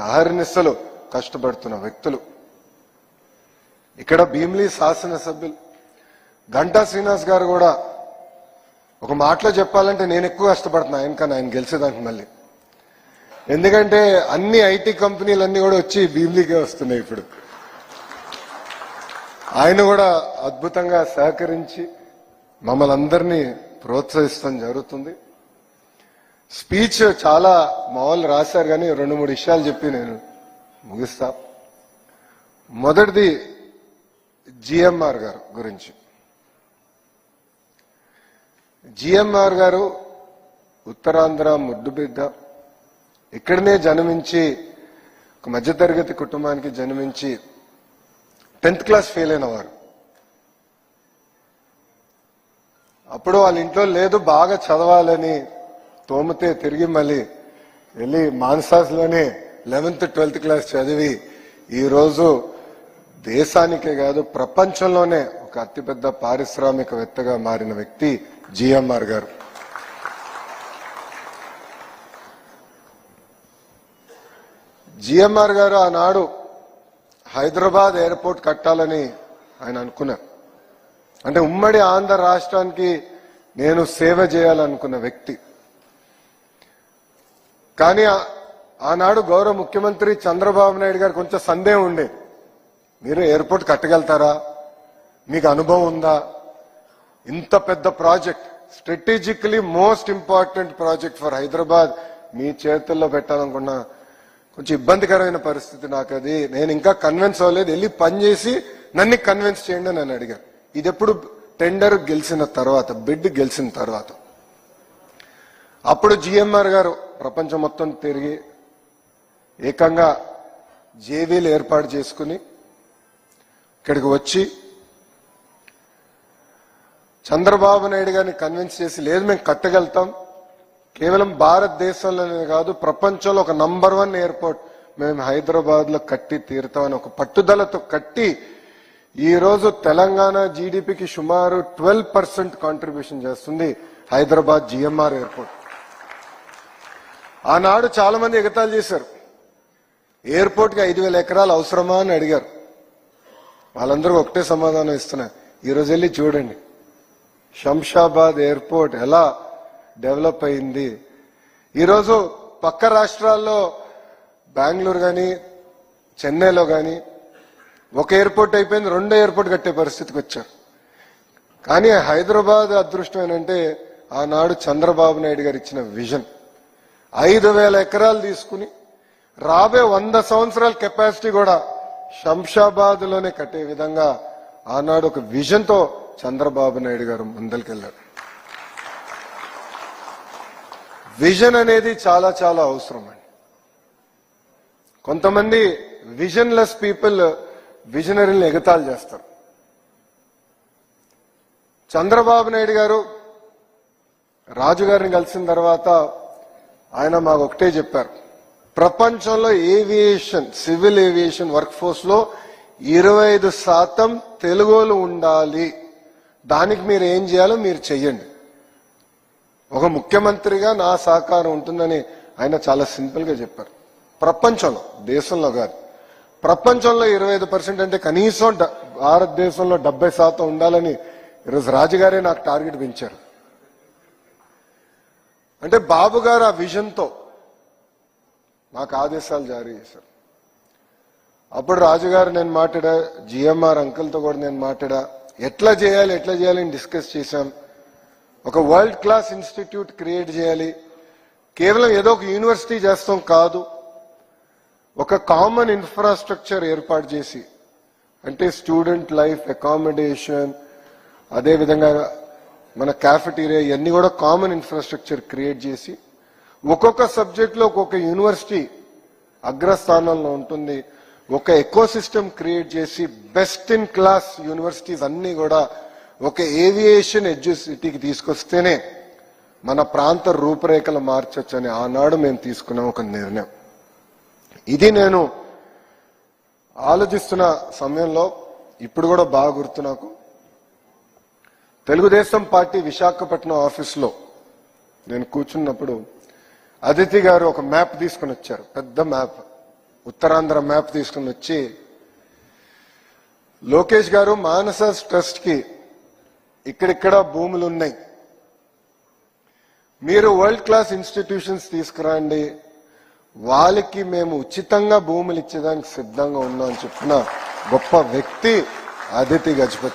అహర్నిశలు కష్టపడుతున్న వ్యక్తులు. ఇక్కడ భీమిలి శాసనసభ్యులు గంటా శ్రీనివాస్ గారు కూడా ఒక మాటలో చెప్పాలంటే నేను ఎక్కువ కష్టపడుతున్నా ఆయనకన్నా, ఆయన గెలిచేదానికి మళ్ళీ. ఎందుకంటే అన్ని ఐటీ కంపెనీలన్నీ కూడా వచ్చి భీమిలీకే వస్తున్నాయి ఇప్పుడు. ఆయన కూడా అద్భుతంగా సహకరించి మమ్మల్ని అందరినీ ప్రోత్సహిస్తాం జరుగుతుంది. స్పీచ్ చాలా మామూలు రాశారు కానీ 2-3 విషయాలు చెప్పి నేను ముగిస్తా. మొదటిది జిఎంఆర్ గారు గురించి. జిఎంఆర్ గారు ఉత్తరాంధ్ర ముద్దుబిడ్డ, ఇక్కడనే జన్మించి ఒక మధ్యతరగతి కుటుంబానికి జన్మించి 10th క్లాస్ ఫెయిల్ అయిన వారు. అప్పుడు వాళ్ళ ఇంట్లో లేదు, బాగా చదవాలని తోమితే తిరిగి మళ్ళీ వెళ్ళి మాన్సాస్లోనే 11th 12th క్లాస్ చదివి ఈరోజు దేశానికే కాదు ప్రపంచంలోనే ఒక అతిపెద్ద పారిశ్రామికవేత్తగా మారిన వ్యక్తి జిఎంఆర్ గారు. జిఎంఆర్ గారు ఆనాడు హైదరాబాద్ ఎయిర్పోర్ట్ కట్టాలని ఆయన అనుకున్నారు. అంటే ఉమ్మడి ఆంధ్ర రాష్ట్రానికి నేను సేవ చేయాలనుకున్న వ్యక్తి. కానీ ఆనాడు గౌరవ ముఖ్యమంత్రి చంద్రబాబు నాయుడు గారు కొంచెం సందేహం ఉండేది. మీరు ఎయిర్పోర్ట్ కట్టగలుగుతారా, మీకు అనుభవం ఉందా, ఇంత పెద్ద project, strategically most important project for Hyderabad మీ చేతుల్లో పెట్టాలనుకున్నా కొంచెం ఇబ్బందికరమైన పరిస్థితి. నాకు అది నేను ఇంకా కన్విన్స్ అవ్వలేదు, వెళ్ళి పనిచేసి నన్ను కన్విన్స్ చేయండి అని అడిగాను. ఇది ఎప్పుడు టెండర్ గెలిచిన తర్వాత, బిడ్ గెలిచిన తర్వాత. అప్పుడు జిఎంఆర్ గారు ప్రపంచం మొత్తం తిరిగి ఏకంగా జేవీలు ఏర్పాటు చేసుకుని ఇక్కడికి వచ్చి చంద్రబాబు నాయుడు గారిని కన్విన్స్ చేసి, లేదు మేము కట్టగలుగుతాం, కేవలం భారతదేశంలోనే కాదు ప్రపంచంలో ఒక నంబర్ 1 ఎయిర్పోర్ట్ మేము హైదరాబాద్ లో కట్టి తీరుతామని ఒక పట్టుదలతో కట్టి ఈ రోజు తెలంగాణ జీడిపికి సుమారు 12% కాంట్రిబ్యూషన్ చేస్తుంది హైదరాబాద్ జిఎంఆర్ ఎయిర్పోర్ట్. ఆనాడు చాలా మంది ఎగతాళి చేశారు, ఎయిర్పోర్ట్ కి 5,000 ఎకరాలు అవసరమా అని అడిగారు. వాళ్ళందరూ ఒకటే సమాధానం ఇస్తున్నా, ఈరోజు వెళ్ళి చూడండి శంషాబాద్ ఎయిర్పోర్ట్ ఎలా డెవలప్ అయింది. ఈరోజు పక్క రాష్ట్రాల్లో బెంగళూరు కానీ చెన్నైలో కానీ ఒక ఎయిర్పోర్ట్ అయిపోయింది, 2వ ఎయిర్పోర్ట్ కట్టే పరిస్థితికి వచ్చారు. కానీ హైదరాబాద్ అదృష్టం ఏంటంటే ఆనాడు చంద్రబాబు నాయుడు గారు ఇచ్చిన విజన్ 5,000 ఎకరాలు తీసుకుని రాబోయే 100 సంవత్సరాల కెపాసిటీ కూడా శంషాబాద్ లోనే కట్టే విధంగా ఆనాడు ఒక విజన్ తో చంద్రబాబు నాయుడు గారు ముందరికెళ్లారు. విజన్ అనేది చాలా చాలా అవసరం అండి. కొంతమంది విజన్లెస్ పీపుల్ విజనరీని ఎగతాళి చేస్తారు. చంద్రబాబు నాయుడు గారు రాజు గారిని కలిసిన తర్వాత ఆయన మాకు ఒకటే చెప్పారు, ప్రపంచంలో aviation, civil aviation work force లో 25% తెలుగులు ఉండాలి, దానికి మీరు ఏం చేయాలో మీరు చెయ్యండి. ఒక ముఖ్యమంత్రిగా నా సహకారం ఉంటుందని ఆయన చాలా సింపుల్ గా చెప్పారు. ప్రపంచంలో, దేశంలో కాదు, ప్రపంచంలో 25% అంటే కనీసం భారతదేశంలో 70% ఉండాలని ఈరోజు రాజుగారే నాకు టార్గెట్ పెంచారు. అంటే బాబు గారు ఆ విజన్తో నాకు ఆదేశాలు జారీ చేశారు. అప్పుడు రాజుగారు నేను మాట్లాడా, జిఎంఆర్ అంకుల్తో కూడా నేను మాట్లాడా, ఎట్లా చేయాలి డిస్కస్ చేశాం. ఒక వరల్డ్ క్లాస్ ఇన్స్టిట్యూట్ క్రియేట్ చేయాలి, కేవలం ఏదో ఒక యూనివర్సిటీ చేస్తాం కాదు, ఒక కామన్ ఇన్ఫ్రాస్ట్రక్చర్ ఏర్పాటు చేసి, అంటే స్టూడెంట్ లైఫ్, అకామిడేషన్, అదేవిధంగా మన క్యాఫెటీరియా, ఇవన్నీ కూడా కామన్ ఇన్ఫ్రాస్ట్రక్చర్ క్రియేట్ చేసి ఒక్కొక్క సబ్జెక్ట్లో ఒక్కొక్క యూనివర్సిటీ అగ్రస్థానంలో ఉంటుంది. ఒక ఎకో సిస్టమ్ క్రియేట్ చేసి బెస్ట్ ఇన్ క్లాస్ యూనివర్సిటీస్ అన్ని కూడా ఒక ఏవియేషన్ ఎడ్యుసిటీకి తీసుకొస్తేనే మన ప్రాంత రూపురేఖలు మార్చొచ్చని ఆనాడు మేము తీసుకున్నాం ఒక నిర్ణయం. ఇది నేను ఆలోచిస్తున్న సమయంలో ఇప్పుడు కూడా బాగా గుర్తు నాకు, తెలుగుదేశం పార్టీ విశాఖపట్నం ఆఫీస్లో నేను కూర్చున్నప్పుడు అదితి గారు ఒక మ్యాప్ తీసుకుని వచ్చారు, పెద్ద మ్యాప్, ఉత్తరాంధ్ర మ్యాప్ తీసుకుని వచ్చి లోకేష్ గారు మానస ట్రస్ట్ కి ఇక్కడిక్కడ భూములు ఉన్నాయి, మీరు వరల్డ్ క్లాస్ ఇన్స్టిట్యూషన్స్ తీసుకురండి, వాళ్ళకి మేము ఉచితంగా భూములు ఇచ్చేదానికి సిద్ధంగా ఉన్నాం అని చెప్పిన గొప్ప వ్యక్తి అదితి గజపతి.